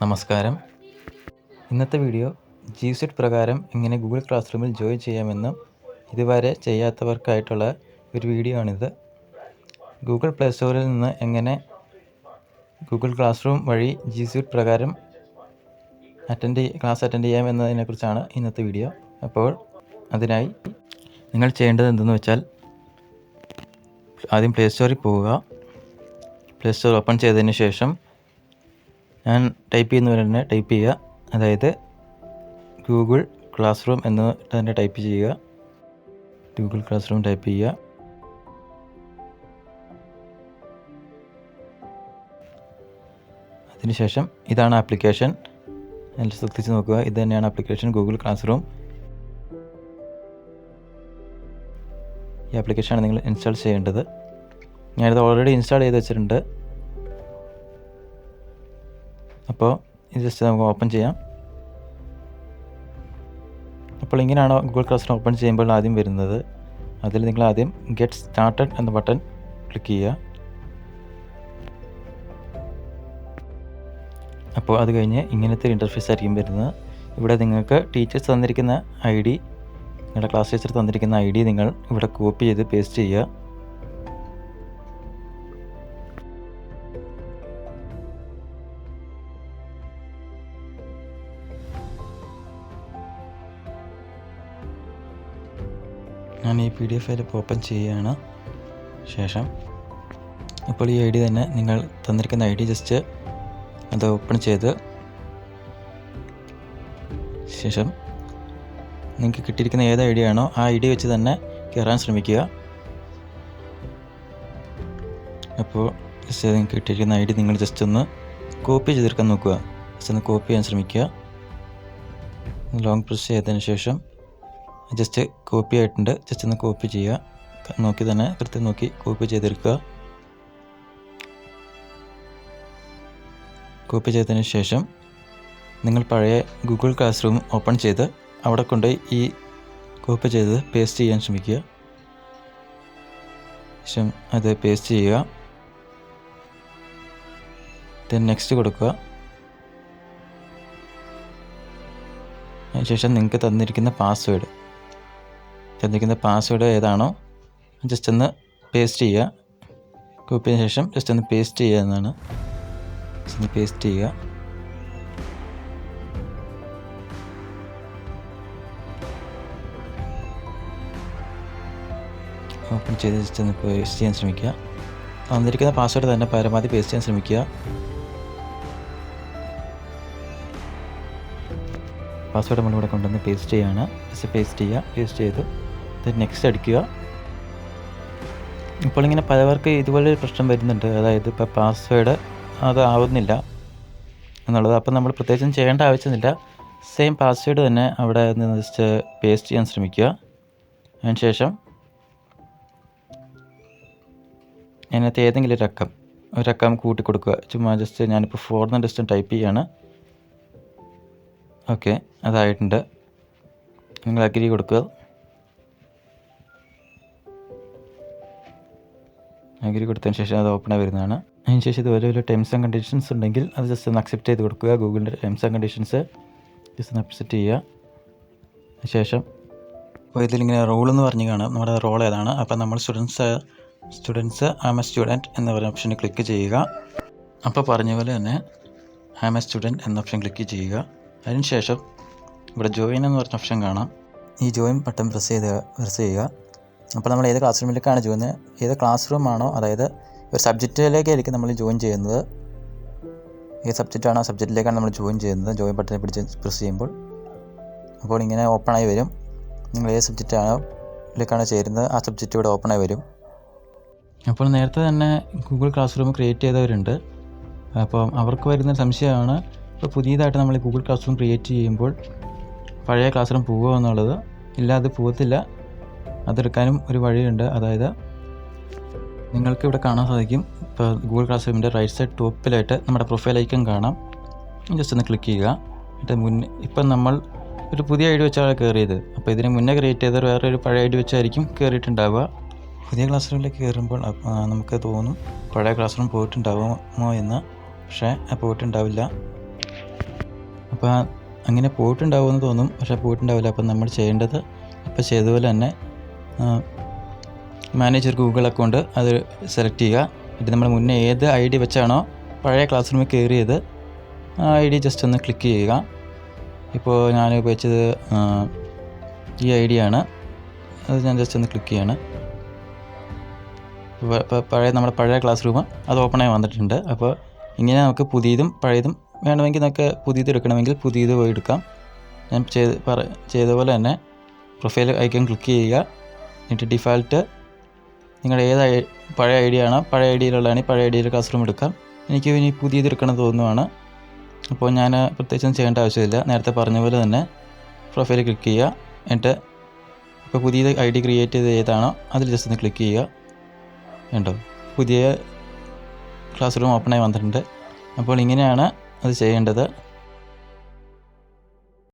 നമസ്കാരം. ഇന്നത്തെ video G set പ്രകാരം എങ്ങനെ ഗൂഗിൾ ക്ലാസ് റൂമിൽ ജോയിൻ ചെയ്യാമെന്നും ഇതുവരെ ചെയ്യാത്തവർക്കായിട്ടുള്ള ഒരു വീഡിയോ ആണിത്. ഗൂഗിൾ പ്ലേ സ്റ്റോറിൽ നിന്ന് എങ്ങനെ ഗൂഗിൾ ക്ലാസ് റൂം വഴി ജി സെറ്റ് പ്രകാരം ക്ലാസ് അറ്റൻഡ് ചെയ്യാം എന്നതിനെക്കുറിച്ചാണ് ഇന്നത്തെ വീഡിയോ. അപ്പോൾ അതിനായി നിങ്ങൾ ചെയ്യേണ്ടത് എന്തെന്ന് വെച്ചാൽ, ആദ്യം പ്ലേ സ്റ്റോറിൽ പോവുക. പ്ലേ സ്റ്റോർ ഓപ്പൺ ചെയ്തതിന് ശേഷം ഞാൻ ടൈപ്പ് ചെയ്യുന്നവരെ തന്നെ ടൈപ്പ് ചെയ്യുക, അതായത് ഗൂഗിൾ ക്ലാസ് റൂം എന്ന് തന്നെ ടൈപ്പ് ചെയ്യുക. ഗൂഗിൾ ക്ലാസ് റൂം ടൈപ്പ് ചെയ്യുക. അതിനുശേഷം ഇതാണ് ആപ്ലിക്കേഷൻ. അതിൽ ശ്രദ്ധിച്ച് നോക്കുക, ഇത് തന്നെയാണ് ആപ്ലിക്കേഷൻ ഗൂഗിൾ ക്ലാസ് റൂം. ഈ ആപ്ലിക്കേഷനാണ് നിങ്ങൾ ഇൻസ്റ്റാൾ ചെയ്യേണ്ടത്. ഞാനിത് ഓൾറെഡി ഇൻസ്റ്റാൾ ചെയ്ത് വെച്ചിട്ടുണ്ട്. അപ്പോൾ ഇത് ജസ്റ്റ് നമുക്ക് ഓപ്പൺ ചെയ്യാം. അപ്പോൾ ഇങ്ങനെയാണ് ഗൂഗിൾ ക്ലാസ് റൂം ഓപ്പൺ ചെയ്യുമ്പോൾ ആദ്യം വരുന്നത്. അതിൽ നിങ്ങൾ ആദ്യം ഗെറ്റ് സ്റ്റാർട്ടഡ് എന്ന ബട്ടൺ ക്ലിക്ക് ചെയ്യുക. അപ്പോൾ അത് കഴിഞ്ഞ് ഇങ്ങനത്തെ ഒരു ഇൻ്റർഫേസ് ആയിരിക്കും വരുന്നത്. ഇവിടെ നിങ്ങൾക്ക് ടീച്ചേഴ്സ് തന്നിരിക്കുന്ന ID, നിങ്ങളുടെ ക്ലാസ് ടീച്ചർ തന്നിരിക്കുന്ന ID നിങ്ങൾ ഇവിടെ കോപ്പി ചെയ്ത് പേസ്റ്റ് ചെയ്യുക. ഞാൻ ഈ PDF ഫയൽ ഓപ്പൺ ചെയ്യുകയാണ്. ശേഷം ഇപ്പോൾ ഈ ID തന്നെ, നിങ്ങൾ തന്നിരിക്കുന്ന ID ജസ്റ്റ് അത് ഓപ്പൺ ചെയ്ത് ശേഷം നിങ്ങൾക്ക് കിട്ടിയിരിക്കുന്ന ഏത് ID ആണോ ആ ID വെച്ച് തന്നെ കയറാൻ ശ്രമിക്കുക. അപ്പോൾ ജസ്റ്റ് നിങ്ങൾക്ക് കിട്ടിയിരിക്കുന്ന ID നിങ്ങൾ ജസ്റ്റ് ഒന്ന് കോപ്പി ചെയ്തെടുക്കാൻ നോക്കുക. ജസ്റ്റ് ഒന്ന് കോപ്പി ചെയ്യാൻ ശ്രമിക്കുക. ലോങ് പ്രസ് ചെയ്തതിന് ശേഷം ജസ്റ്റ് കോപ്പി ആയിട്ടുണ്ട്, ജസ്റ്റ് ഒന്ന് കോപ്പി ചെയ്യുക. നോക്കി തന്നെ കൃത്യം നോക്കി കോപ്പി ചെയ്തെടുക്കുക. കോപ്പി ചെയ്തതിന് ശേഷം നിങ്ങൾ പഴയ ഗൂഗിൾ ക്ലാസ് റൂം ഓപ്പൺ ചെയ്ത് അവിടെ കൊണ്ടുപോയി ഈ കോപ്പി ചെയ്ത് പേസ്റ്റ് ചെയ്യാൻ ശ്രമിക്കുക. ശേഷം അത് പേസ്റ്റ് ചെയ്യുക. ദെൻ നെക്സ്റ്റ് കൊടുക്കുക. അതിനുശേഷം നിങ്ങൾക്ക് തന്നിരിക്കുന്ന പാസ്വേഡ് ഏതാണോ ജസ്റ്റ് ഒന്ന് പേസ്റ്റ് ചെയ്യുക. കോപ്പി ചെയ്തതിന് ശേഷം ജസ്റ്റ് ഒന്ന് പേസ്റ്റ് ചെയ്യുക എന്നാണ്. ജസ്റ്റ് ഒന്ന് പേസ്റ്റ് ചെയ്യുക. ഓപ്പൺ ചെയ്ത് ജസ്റ്റ് ഒന്ന് പേസ്റ്റ് ചെയ്യാൻ ശ്രമിക്കുക. തന്നിരിക്കുന്ന പാസ്വേഡ് തന്നെ പരമാവധി പേസ്റ്റ് ചെയ്യാൻ ശ്രമിക്കുക. പാസ്വേഡ് നമ്മളിവിടെ കൊണ്ടുവന്ന് പേസ്റ്റ് ചെയ്യുകയാണ്. ജസ്റ്റ് പേസ്റ്റ് ചെയ്യുക. പേസ്റ്റ് ചെയ്ത് നെക്സ്റ്റ് അടിക്കുക. ഇപ്പോൾ ഇങ്ങനെ പലവർക്ക് ഇതുപോലെ ഒരു പ്രശ്നം വരുന്നുണ്ട്, അതായത് ഇപ്പോൾ പാസ്വേഡ് അത് ആവുന്നില്ല എന്നുള്ളത്. അപ്പോൾ നമ്മൾ പ്രത്യേകിച്ചും ചെയ്യേണ്ട ആവശ്യമില്ല. സെയിം പാസ്വേഡ് തന്നെ അവിടെ നിന്ന് ജസ്റ്റ് പേസ്റ്റ് ചെയ്യാൻ ശ്രമിക്കുക. അതിനുശേഷം അതിനകത്ത് ഏതെങ്കിലും ഒരു അക്കം കൂട്ടി കൊടുക്കുക. ചുമ്മാ ജസ്റ്റ് ഞാനിപ്പോൾ 4 എന്ന് ജസ്റ്റ് ടൈപ്പ് ചെയ്യുകയാണ്. ഓക്കെ, അതായിട്ടുണ്ട്. നിങ്ങൾ അഗ്രി കൊടുക്കുക. അഗ്രി കൊടുത്തതിന് ശേഷം അത് ഓപ്പണായി വരുന്നതാണ്. അതിനുശേഷം ഇതുപോലെ ഒരു ടേംസ് ആൻഡ് കണ്ടീഷൻസ് ഉണ്ടെങ്കിൽ അത് ജസ്റ്റ് ഒന്ന് അക്സെപ്റ്റ് ചെയ്ത് കൊടുക്കുക. ഗൂഗിളിൻ്റെ ടേംസ് ആൻഡ് കണ്ടീഷൻസ് ജസ്റ്റ് ഒന്ന് അക്സെപ്റ്റ് ചെയ്യുക. അതിനുശേഷം അപ്പോൾ ഇതിലിങ്ങനെ റോൾ എന്ന് പറഞ്ഞ് കാണാം, നമ്മുടെ റോൾ ഏതാണ്. അപ്പോൾ നമ്മൾ സ്റ്റുഡൻസ് ആം എ സ്റ്റുഡൻറ്റ് എന്ന പറയുന്ന ഓപ്ഷനിൽ ക്ലിക്ക് ചെയ്യുക. അപ്പോൾ പറഞ്ഞ പോലെ തന്നെ ആം എ സ്റ്റുഡൻറ്റ് എന്ന ഓപ്ഷൻ ക്ലിക്ക് ചെയ്യുക. അതിനുശേഷം ഇവിടെ ജോയിൻ എന്ന് പറഞ്ഞ ഓപ്ഷൻ കാണാം. ഈ ജോയിൻ ബട്ടൺ പ്രസ് ചെയ്യുക. അപ്പോൾ നമ്മൾ ഏത് ക്ലാസ് റൂമിലേക്കാണ് ഏത് ക്ലാസ് റൂമാണോ, അതായത് ഒരു സബ്ജക്റ്റിലേക്കായിരിക്കും നമ്മൾ ജോയിൻ ചെയ്യുന്നത്. ഏത് സബ്ജക്റ്റാണോ ആ സബ്ജക്റ്റിലേക്കാണ് നമ്മൾ ജോയിൻ ചെയ്യുന്നത്. ജോയിൻ ബട്ടനെ പ്രസ് ചെയ്യുമ്പോൾ അപ്പോൾ ഇങ്ങനെ ഓപ്പണായി വരും. നിങ്ങൾ ഏത് സബ്ജക്റ്റിലേക്കാണ് ചേരുന്നത് ആ സബ്ജക്റ്റ് ഇവിടെ ഓപ്പണായി വരും. അപ്പോൾ നേരത്തെ തന്നെ ഗൂഗിൾ ക്ലാസ് റൂം ക്രിയേറ്റ് ചെയ്തവരുണ്ട്. അപ്പം അവർക്ക് വരുന്ന സംശയമാണ്, ഇപ്പോൾ പുതിയതായിട്ട് നമ്മൾ ഗൂഗിൾ ക്ലാസ് റൂം ക്രിയേറ്റ് ചെയ്യുമ്പോൾ പഴയ ക്ലാസ് റൂം പോകുമോ എന്നുള്ളത്. ഇല്ല, അത് പോകത്തില്ല. അതെടുക്കാനും ഒരു വഴിയുണ്ട്. അതായത് നിങ്ങൾക്ക് ഇവിടെ കാണാൻ സാധിക്കും, ഇപ്പോൾ ഗൂഗിൾ ക്ലാസ് റൂമിൻ്റെ റൈറ്റ് സൈഡ് ടോപ്പിലായിട്ട് നമ്മുടെ പ്രൊഫൈൽ ഐക്കൺ കാണാം. ജസ്റ്റ് ഒന്ന് ക്ലിക്ക് ചെയ്യുക. എന്നിട്ട് ഇപ്പം നമ്മൾ ഒരു പുതിയ ID വെച്ചാണ് കയറിയത്. അപ്പോൾ ഇതിന് മുന്നേ ക്രിയേറ്റ് ചെയ്ത വേറൊരു പഴയ ID വെച്ചായിരിക്കും കയറിയിട്ടുണ്ടാവുക. പുതിയ ക്ലാസ് റൂമിലേക്ക് കയറുമ്പോൾ നമുക്ക് തോന്നും പഴയ ക്ലാസ് റൂം പോയിട്ടുണ്ടാവുമോ എന്ന്. പക്ഷേ പോയിട്ടുണ്ടാവില്ല. അപ്പോൾ അങ്ങനെ പോയിട്ടുണ്ടാവുമെന്ന് തോന്നും, പക്ഷേ പോയിട്ടുണ്ടാവില്ല. അപ്പം നമ്മൾ ചെയ്യേണ്ടത് ഇപ്പോൾ ചെയ്തതുപോലെ തന്നെ മാനേജ് ഒരു ഗൂഗിൾ അക്കൗണ്ട് അത് സെലക്ട് ചെയ്യുക. എന്നിട്ട് നമ്മൾ മുന്നേ ഏത് ഐ ഡി വെച്ചാണോ പഴയ ക്ലാസ് റൂമിൽ കയറിയത് ആ ഐ ഡി ജസ്റ്റ് ഒന്ന് ക്ലിക്ക് ചെയ്യുക. ഇപ്പോൾ ഞാൻ ഉപയോഗിച്ചത് ഈ ഐ ഡി ആണ്, അത് ഞാൻ ജസ്റ്റ് ഒന്ന് ക്ലിക്ക് ചെയ്യാണ്. ഇപ്പോൾ നമ്മുടെ പഴയ ക്ലാസ് റൂം അത് ഓപ്പണായി വന്നിട്ടുണ്ട്. അപ്പോൾ ഇങ്ങനെ നമുക്ക് പുതിയതും പഴയതും വേണമെങ്കിൽ നമുക്ക് പുതിയത് എടുക്കണമെങ്കിൽ പുതിയത് പോയി എടുക്കാം. ഞാൻ ചെയ്ത പോലെ തന്നെ പ്രൊഫൈൽ ഐക്കൺ ക്ലിക്ക് ചെയ്യുക. എന്നിട്ട് ഡിഫാൾട്ട് നിങ്ങളുടെ ഏത് പഴയ ഐ ഡി ആണോ പഴയ ഐ ഡിയിലുള്ളതാണെങ്കിൽ പഴയ ഐ ഡിയിൽ ക്ലാസ് റൂം എടുക്കാം. എനിക്ക് ഇനി പുതിയത് എടുക്കണം തോന്നുവാണ്. അപ്പോൾ ഞാൻ പ്രത്യേകിച്ചൊന്നും ചെയ്യേണ്ട ആവശ്യമില്ല. നേരത്തെ പറഞ്ഞ പോലെ തന്നെ പ്രൊഫൈൽ ക്ലിക്ക് ചെയ്യുക. എന്നിട്ട് ഇപ്പോൾ പുതിയത് ഐ ഡി ക്രിയേറ്റ് ചെയ്ത് ഏതാണോ അതിൽ ജസ്റ്റ് ഒന്ന് ക്ലിക്ക് ചെയ്യുക. കണ്ടോ, പുതിയ ക്ലാസ് റൂം ഓപ്പണായി വന്നിട്ടുണ്ട്. അപ്പോൾ ഇങ്ങനെയാണ് അത് ചെയ്യേണ്ടത്.